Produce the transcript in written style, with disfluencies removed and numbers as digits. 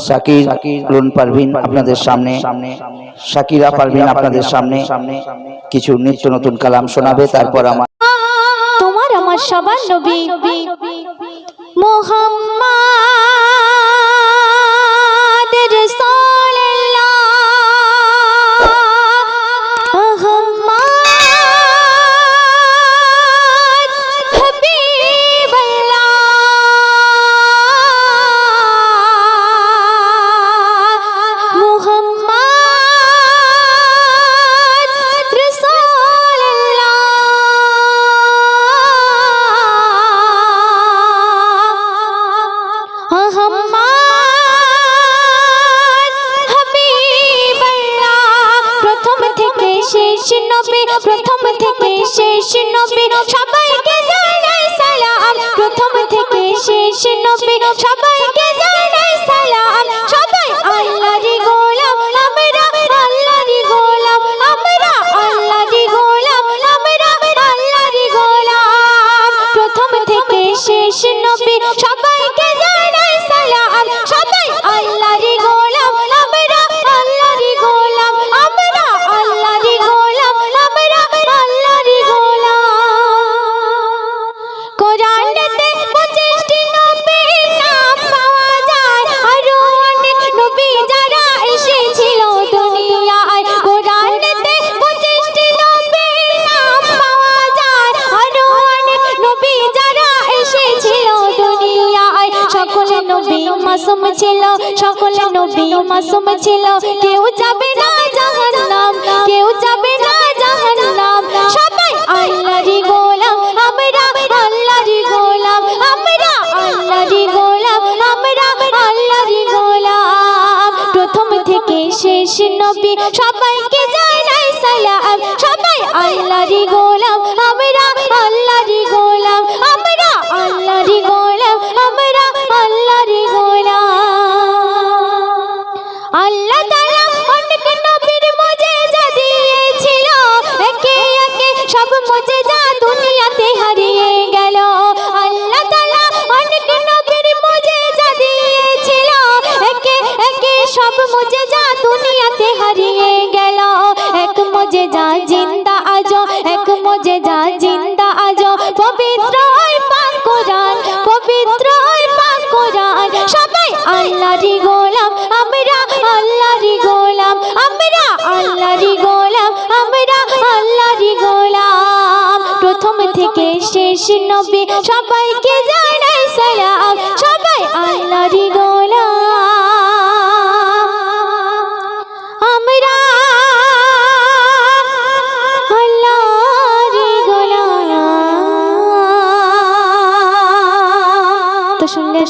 শাকির পারভিন আপনাদের সামনে, শাকিরা পারভিন আপনাদের সামনে কিছু নিত্য নতুন কালাম শোনাবে। তারপর তোমার আমার সবার নবী মুহাম্মদ রাসূলুল্লাহ মুহাম্মদ হাবিবুল্লাহ মুহাম্মদ রাসূলুল্লাহ প্রথম থেকে শেষ নবী সবাইকে জানাই সালাম। প্রথম থেকে শেষ নবী সবাইকে জানাই সালাম। সবাই আল্লাহরই গোলাম আমরা, আল্লাহরই গোলাম আমরা, আল্লাহরই গোলাম আমরা, আল্লাহরই গোলাম। প্রথম থেকে শেষ নবী সবাইকে জানাই সালাম। সবাই আল্লাহরই গোলাম আমরা, আল্লাহরই গোলাম আমরা, আল্লাহরই গোলাম আমরা, আল্লাহরই গোলাম। কোরআনেতে 25টি নবীর নাম পাওয়া যায়, আরো অনেক নবী যারা এসেছিল দুনিয়ায়। কোরআনেতে 25টি নবীর নাম পাওয়া যায়, আরো অনেক নবী যারা এসেছিল দুনিয়ায়। সকল নবী মাসুম ছিল, সকল নবী মাসুম ছিল। কেউ যাবে না জাহান্নাম, কেউ যাবে না জাহান্নাম। সবাই আল্লাহরই গোলাম আমরা, আল্লাহরই গোলাম আমরা, আল্লাহরই গোলাম আমরা, আল্লাহরই গোলাম। প্রথম থেকে শেষ নবী সবাইকে জানাই সালাম। সবাই আল্লাহরই গোলাম আমরা, আল্লাহরই গোলাম আমরা, আল্লাহরই গোলাম আমরা, আল্লাহরই গোলাম। আল্লাহ তাআলা অনেক নবীর মুজিজা দিয়েছিল, একে একে সব মুজিজা দুনিয়াতে হারিয়ে গেল। আল্লাহ তাআলা অনেক নবীর মুজিজা দিয়েছিল, একে একে সব মুজিজা দুনিয়াতে হারিয়ে গেল। এক মুজিজা জিন্দা আজো, এক মুজিজা জিন্দা আজো, পবিত্র ওই পাক কোরআন, পবিত্র ওই পাক কোরআন। সবাই আল্লাহরই গোলাম আমরা, আল্লাহরই গোলাম আমরা, আল্লাহরই গোলাম আমরা, আল্লাহরই গোলাম। প্রথম থেকে শেষ নবী সবাইকে জানাই সালাম। সবাই আল্লাহরই গোলাম আমরা, আল্লাহরই গোলাম। তো শুনলে